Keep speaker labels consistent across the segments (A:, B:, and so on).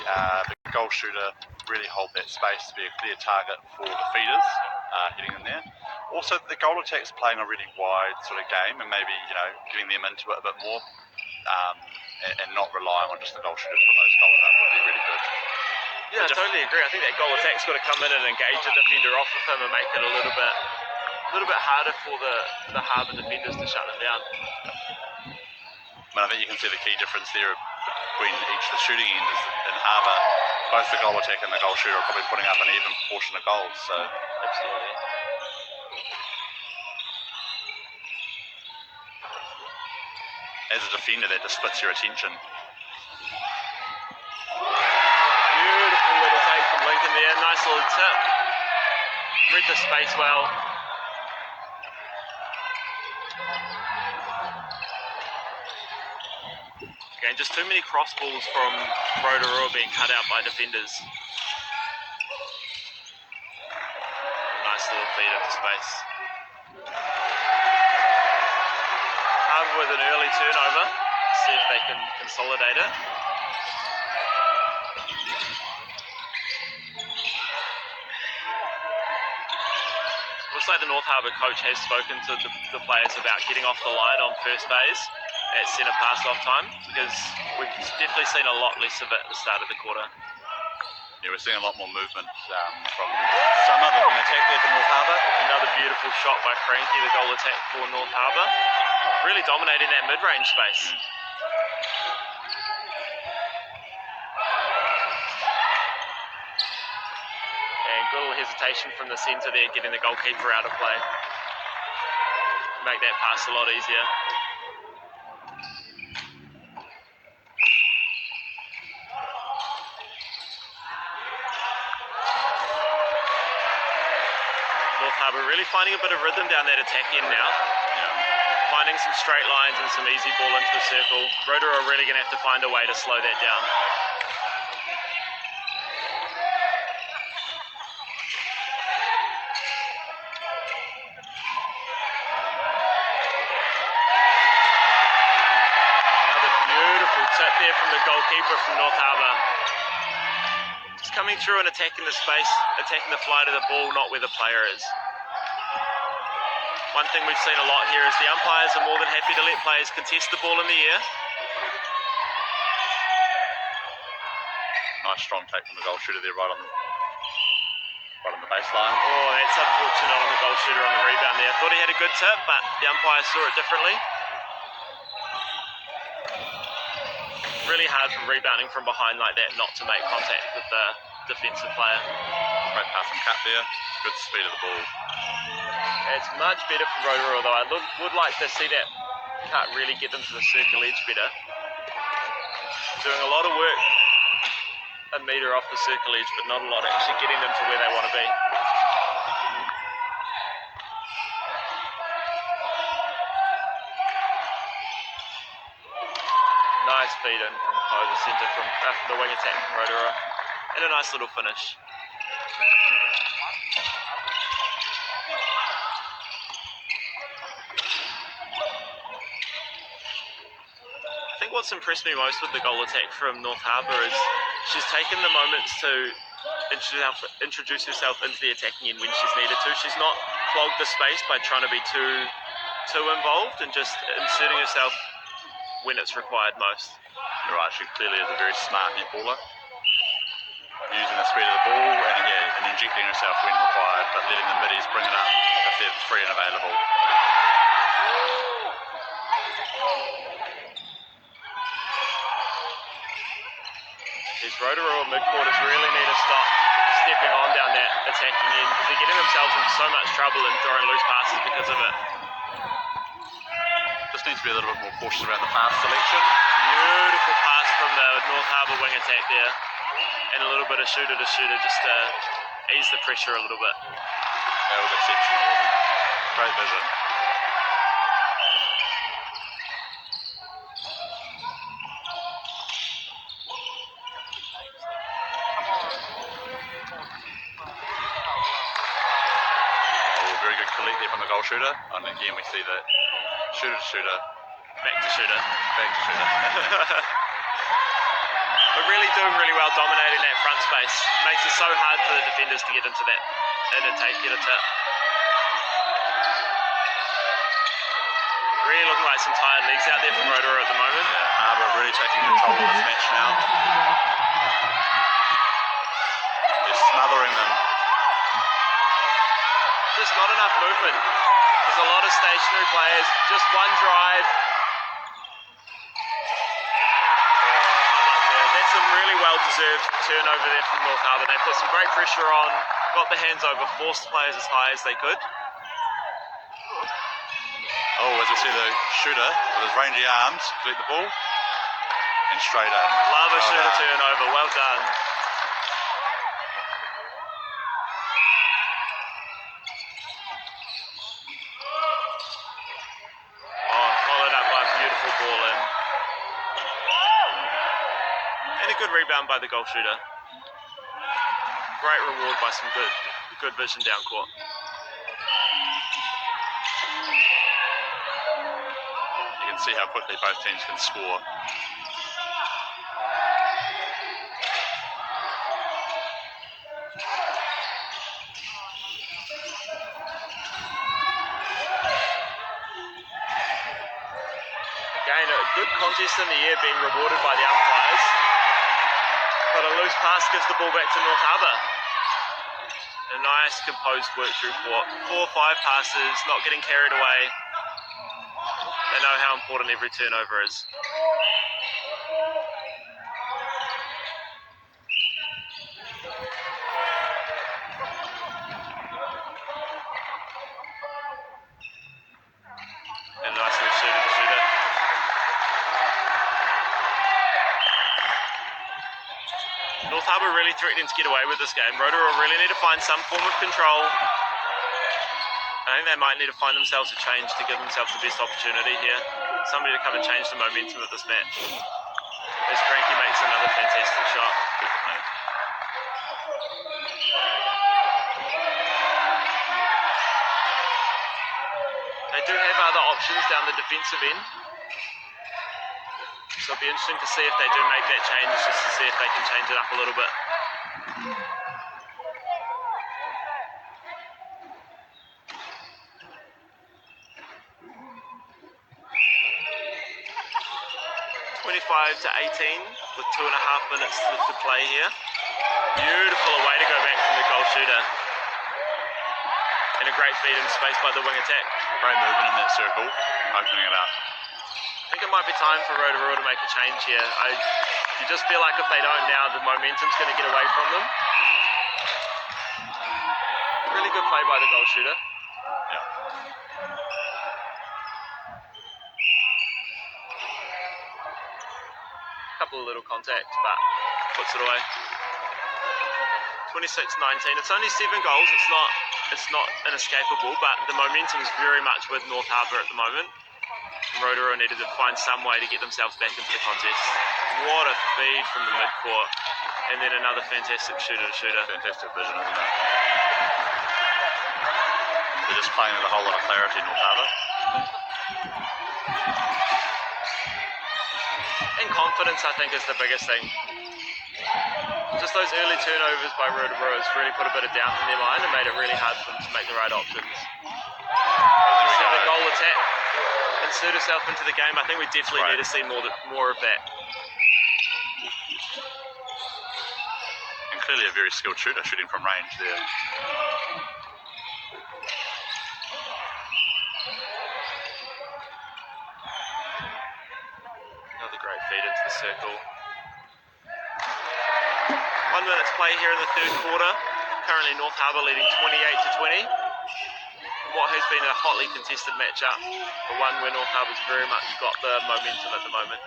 A: the goal shooter really hold that space to be a clear target for the feeders heading in there. Also, the goal attack's playing a really wide sort of game, and maybe getting them into it a bit more, and not relying on just the goal shooter to put those goals up would be really good.
B: Yeah, I totally agree. I think that goal attack's got to come in and engage the defender off of him and make it a little bit harder for the Harbour defenders to shut them down.
A: I think you can see the key difference there between each of the shooting ends is in Harbour, both the goal attack and the goal shooter are probably putting up an even proportion of goals. So
B: absolutely.
A: As a defender, that just splits your attention.
B: Beautiful little take from Lincoln there, nice little tip. Read the space well. Okay, just too many cross balls from Rotorua being cut out by defenders. Nice little feed into space. Harbour with an early turnover, see if they can consolidate it. Looks like the North Harbour coach has spoken to the players about getting off the line on first phase at centre pass off time, because we've definitely seen a lot less of it at the start of the quarter.
A: Yeah, we're seeing a lot more movement from Summer, the wing attack there for North Harbour.
B: Another beautiful shot by Frankie, the goal attack for North Harbour. Really dominating that mid-range space. And good little hesitation from the centre there, getting the goalkeeper out of play. Make that pass a lot easier. Harbour really finding a bit of rhythm down that attack end now.
A: Yeah.
B: Finding some straight lines and some easy ball into the circle. Rotorua are really going to have to find a way to slow that down. Another beautiful tip there from the goalkeeper from North Harbour. Just coming through and attacking the space, attacking the flight of the ball, not where the player is. One thing we've seen a lot here is the umpires are more than happy to let players contest the ball in the air.
A: Nice strong take from the goal shooter there, right on the baseline.
B: Oh, that's unfortunate on the goal shooter on the rebound there. Thought he had a good tip, but the umpire saw it differently. Really hard from rebounding from behind like that not to make contact with the defensive player.
A: Great pass and cut there. Good speed of the ball.
B: It's much better from Rotorua though. I would like to see that cut really get them to the circle edge better. Doing a lot of work a metre off the circle edge, but not a lot actually getting them to where they want to be. Nice feed in from over centre from the wing attack from Rotorua. And a nice little finish. I think what's impressed me most with the goal attack from North Harbour is she's taken the moments to introduce herself into the attacking end when she's needed to. She's not clogged the space by trying to be too involved, and just inserting herself when it's required most.
A: You're right, she clearly is a very smart netballer. Using the speed of the ball and injecting herself when required, but letting the middies bring it up if they're free and available.
B: These Rotorua mid-quarters really need to stop stepping on down that attacking end, because they're getting themselves into so much trouble and throwing loose passes because of it.
A: Just needs to be a little bit more cautious around the pass selection.
B: Beautiful pass from the North Harbour wing attack there. And a little bit of shooter to shooter just to ease the pressure a little bit.
A: That was exceptional, wasn't it? Great vision. Very good collect there from the goal shooter. And again we see that shooter to shooter.
B: Back to shooter.
A: Back to shooter.
B: But really doing really well dominating that front space. Makes it so hard for the defenders to get into that and then get a tip. Really looking like some tired legs out there from Rotorua at the moment.
A: Yeah, Harbour really taking control of this match now. Just smothering them.
B: Just not enough movement. There's a lot of stationary players. Just one drive. That's a really well-deserved turnover there from North Harbour. They put some great pressure on, got the hands over, forced players as high as they could.
A: Oh, as we see the shooter with his rangy arms, collect the ball, and straight in.
B: Love a shooter turnover, well done. Oh, followed up by a beautiful ball in. And a good rebound by the goal shooter. Great reward by some good vision down court.
A: You can see how quickly both teams can score.
B: Again, a good contest in the air being rewarded by the umpires. But a loose pass gives the ball back to North Harbour. A nice composed work through court. 4 or 5 passes, not getting carried away. They know how important every turnover is. And a nice little shooter to shooter. North Harbour really threatening to get away with this game. Rotorua really need to find some form of control. I think they might need to find themselves a change to give themselves the best opportunity here. Somebody to come and change the momentum of this match. As Frankie makes another fantastic shot. They do have other options down the defensive end. So it'll be interesting to see if they do make that change, just to see if they can change it up a little bit. To 18 with 2.5 minutes left to play here. Beautiful away to go back from the goal shooter. And a great feed in space by the wing attack.
A: Great movement in that circle, opening it up.
B: I think it might be time for Rotorua to make a change here. You just feel like if they don't now, the momentum's going to get away from them. Really good play by the goal shooter.
A: Yeah.
B: Couple of little contacts, but puts it away. 26-19. It's only 7 goals. It's not inescapable, but the momentum is very much with North Harbour at the moment. Rotorua needed to find some way to get themselves back into the contest. What a feed from the mid-court, and then another fantastic shooter to shooter.
A: Fantastic vision, isn't it? They're just playing with a whole lot of clarity, North Harbour.
B: And confidence, I think, is the biggest thing. Just those early turnovers by Rotorua has really put a bit of doubt in their mind and made it really hard for them to make the right options. So the goal attack, insert herself into the game. I think we definitely need to see more of that.
A: And clearly a very skilled shooter shooting from range there.
B: Another great feed into the circle. 1 minute to play here in the third quarter. Currently North Harbour leading 28-20. What has been a hotly contested matchup, but one where North Harbour's very much got the momentum at the moment.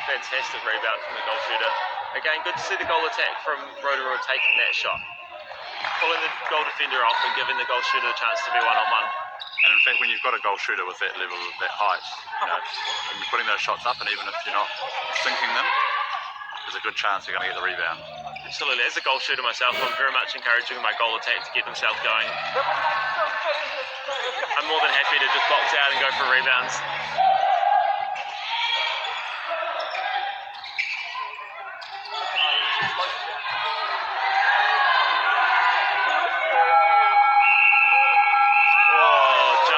B: Fantastic rebound from the goal shooter. Again, good to see the goal attack from Rotorua taking that shot. Pulling the goal defender off and giving the goal shooter a chance to be one-on-one.
A: And in fact, when you've got a goal shooter with that level, that height, when you're putting those shots up, and even if you're not sinking them, there's a good chance you're going to get the rebound.
B: Absolutely. As a goal shooter myself, I'm very much encouraging my goal attack to get themselves going. I'm more than happy to just box out and go for rebounds.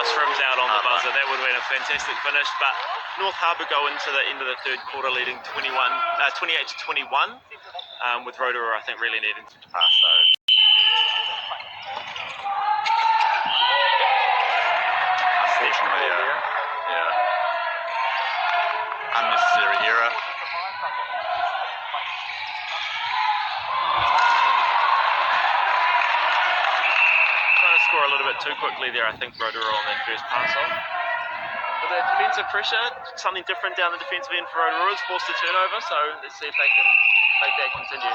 B: Rims out on the buzzer. That would have been a fantastic finish, but North Harbour go into the end of the third quarter leading 28 to 21, with Rotorua I think really needing to pass those.
A: Unfortunately, unnecessary error.
B: Score a little bit too quickly there, I think, Rotorua on that first pass off. But the defensive pressure, something different down the defensive end for Rotorua, has forced a turnover, so let's see if they can make that continue.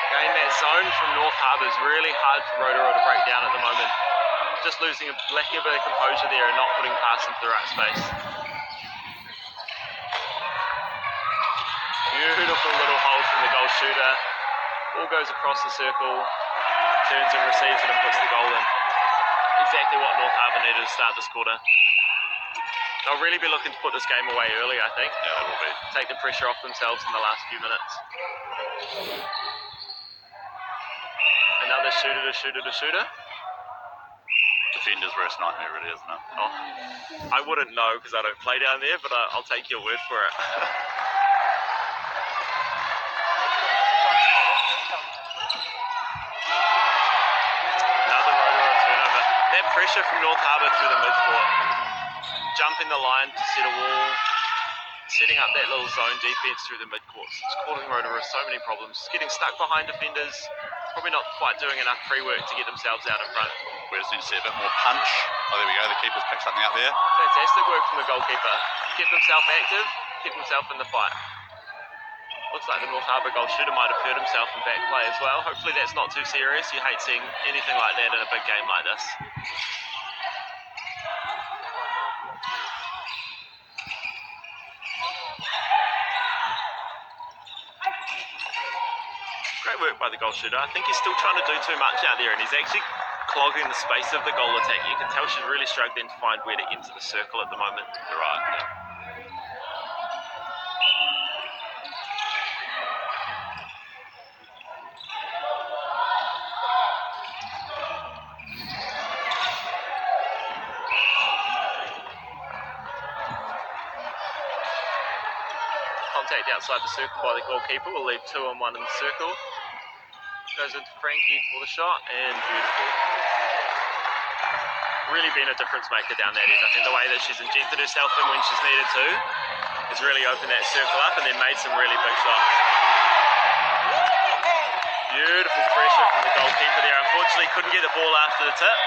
B: Again, that zone from North Harbour is really hard for Rotorua to break down at the moment. Just losing a bit of composure there and not putting pass into the right space. Beautiful little hold from the goal shooter. Ball goes across the circle, turns and receives it and puts the goal in. Exactly what North Harbour needed to start this quarter. They'll really be looking to put this game away early, I think.
A: Yeah, they will be.
B: Take the pressure off themselves in the last few minutes. Another shooter.
A: Defender's worst nightmare, really, isn't it?
B: Oh, I wouldn't know because I don't play down there, but I'll take your word for it. That pressure from North Harbour through the midcourt, jumping the line to set a wall, setting up that little zone defence through the midcourt. It's causing Rotorua so many problems. Just getting stuck behind defenders, probably not quite doing enough pre-work to get themselves out in front.
A: We just need to see a bit more punch. Oh, there we go, the keeper's picked something up there.
B: Fantastic work from the goalkeeper. Kept himself active, kept himself in the fight. Looks like the North Harbour goal shooter might have hurt himself in back play as well. Hopefully that's not too serious. You hate seeing anything like that in a big game like this. Great work by the goal shooter. I think he's still trying to do too much out there and he's actually clogging the space of the goal attack. You can tell she's really struggling to find where to enter the circle at the moment.
A: You're right, yeah.
B: Contact outside the circle by the goalkeeper. We'll leave 2-on-1 in the circle. Goes into Frankie for the shot and beautiful. Really been a difference maker down that end. I think the way that she's injected herself in when she's needed to has really opened that circle up and then made some really big shots. Beautiful pressure from the goalkeeper there. Unfortunately couldn't get the ball after the tip.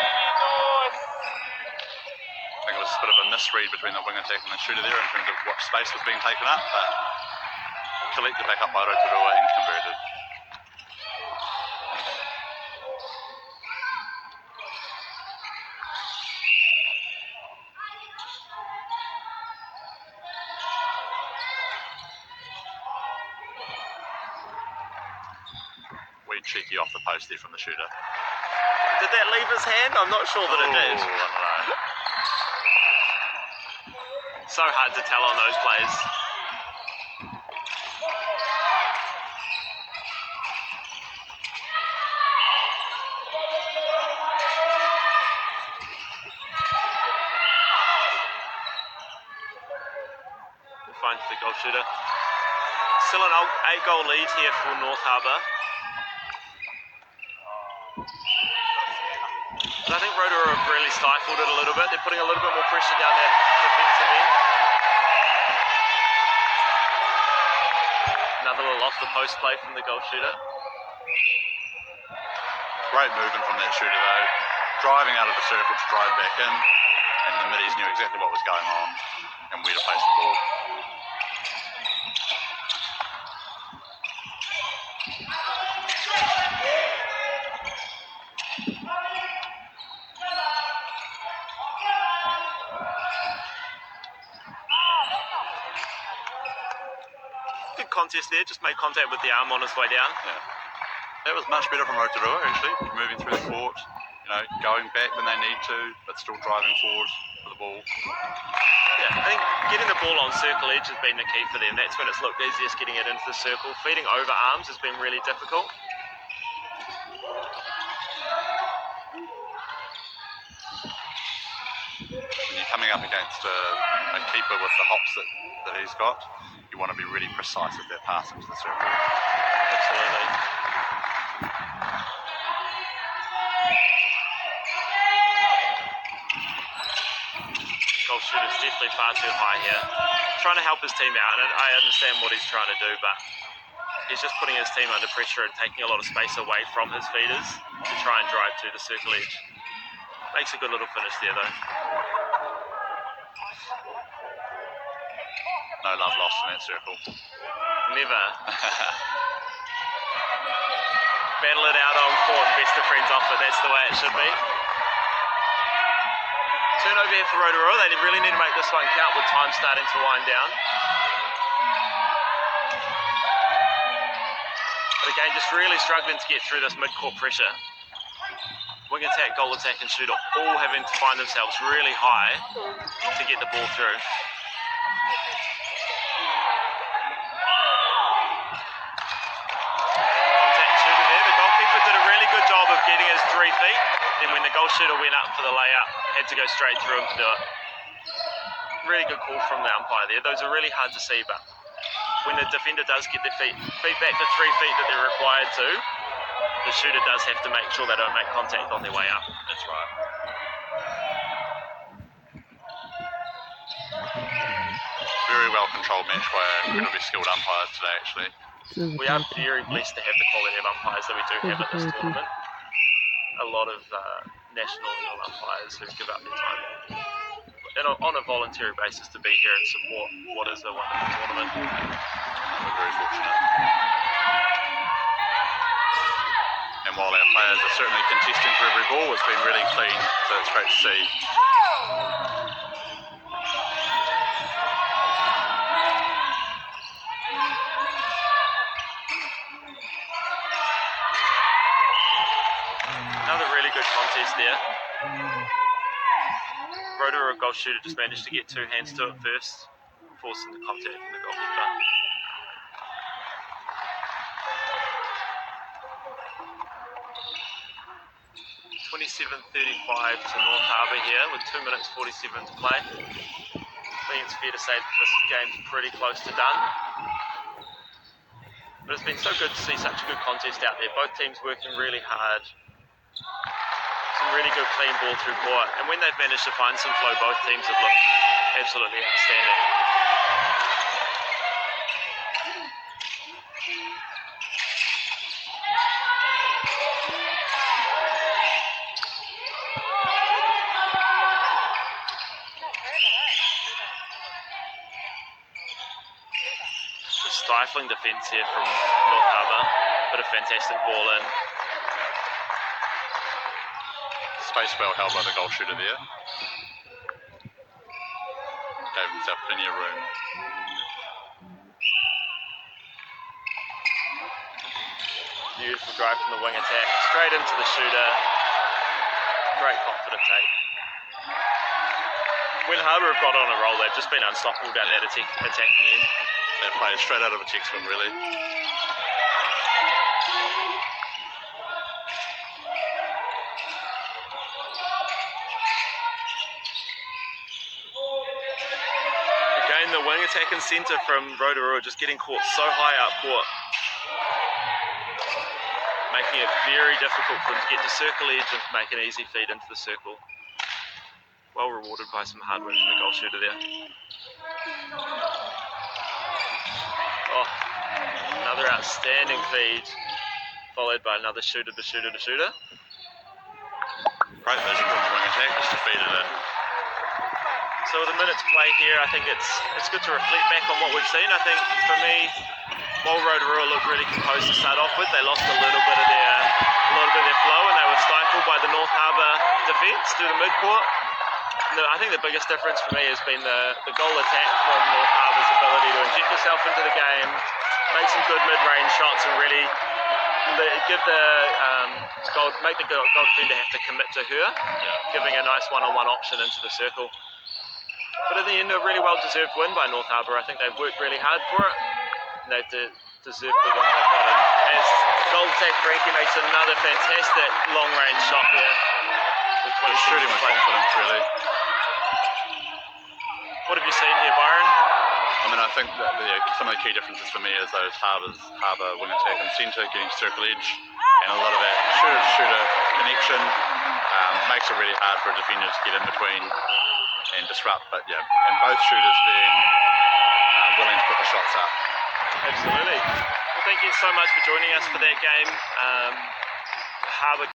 A: I think it was a bit of a misread between the wing attack and the shooter there in terms of what space was being taken up, but collected back up by Rotorua and converted. Wee cheeky off the post there from the shooter.
B: Did that leave his hand? I'm not sure that it did.
A: I don't know.
B: So hard to tell on those plays. We'll find the goal shooter. Still an 8-goal lead here for North Harbour. But I think Rotorua have really stifled it a little bit. They're putting a little bit more pressure down that defensive end. Another little off the post play from the goal shooter.
A: Great movement from that shooter though. Driving out of the circle to drive back in, and the middies knew exactly what was going on and where to place the ball.
B: contest there, just made contact with the arm on his way down.
A: Yeah. That was much better from Rotorua, actually, moving through the court, going back when they need to, but still driving forward for the ball.
B: Yeah, I think getting the ball on circle edge has been the key for them. That's when it's looked easiest, getting it into the circle. Feeding over arms has been really difficult.
A: When you're coming up against a keeper with the hops that he's got, you want to be really precise with their pass into the circle.
B: Absolutely. Goal shooter's definitely far too high here. Trying to help his team out, and I understand what he's trying to do, but he's just putting his team under pressure and taking a lot of space away from his feeders to try and drive to the circle edge. Makes a good little finish there, though.
A: No love lost in that circle.
B: Never. Battle it out on court and best of friends off it. That's the way it should be. Turnover here for Rotorua. They really need to make this one count with time starting to wind down. But again, just really struggling to get through this mid-court pressure. Wing attack, goal attack and shooter all having to find themselves really high to get the ball through. Contact shooter there. The goalkeeper did a really good job of getting his 3 feet. Then when the goal shooter went up for the layup, had to go straight through him to do it. Really good call from the umpire there. Those are really hard to see, but when the defender does get their feet back to 3 feet that they're required to, the shooter does have to make sure they don't make contact on their way up.
A: That's right. Very well controlled match by incredibly skilled umpires today, actually.
B: We are very blessed to have the quality of umpires that we do have at this tournament. A lot of national level umpires who give up their time and on a voluntary basis to be here and support what is a wonderful tournament.
A: We're very fortunate. And while our players are certainly contesting for every ball, it's been really clean, so it's great to see.
B: Another really good contest there. Rotorua goal shooter just managed to get 2 hands to it first, forcing the contact from the goalkeeper. 27:35 to North Harbour here with 2 minutes 47 to play. I think it's fair to say that this game's pretty close to done. But it's been so good to see such a good contest out there. Both teams working really hard. Some really good clean ball through court. And when they've managed to find some flow, both teams have looked absolutely outstanding. Stifling defence here from North Harbour, but a fantastic ball in.
A: Space well held by the goal shooter there. Gave himself plenty of room.
B: Beautiful drive from the wing attack, straight into the shooter. Great confident take. When Harbour have got on a roll, they've just been unstoppable down that attacking end.
A: That play is straight out of a textbook, really.
B: Again, the wing attack and centre from Rotorua just getting caught so high up court, making it very difficult for them to get to circle edge and make an easy feed into the circle. Well rewarded by some hard work from the goal shooter there. Oh, another outstanding feed, followed by another shooter to shooter to shooter.
A: Great vision from the wing attack, just defeated it.
B: So with a minute to play here, I think it's good to reflect back on what we've seen. I think for me, while Rotorua looked really composed to start off with, they lost a little bit of their flow, and they were stifled by the North Harbour defence through the midcourt. I think the biggest difference for me has been the goal attack from North Harbour's ability to inject itself into the game, make some good mid-range shots and really give the make the goal defender have to commit to her, giving a nice one-on-one option into the circle. But in the end, a really well-deserved win by North Harbour. I think they've worked really hard for it, and they deserve the win they've got. And as goal attack Frankie makes another fantastic long-range shot there.
A: He's shooting with confidence, really.
B: What have you seen here, Byron?
A: I mean, I think that some of the key differences for me is those Harbour wing attack and centre getting circle edge, and a lot of that shooter connection makes it really hard for a defender to get in between and disrupt. But yeah, and both shooters being willing to put the shots up.
B: Absolutely. Well, thank you so much for joining us for that game. Harbour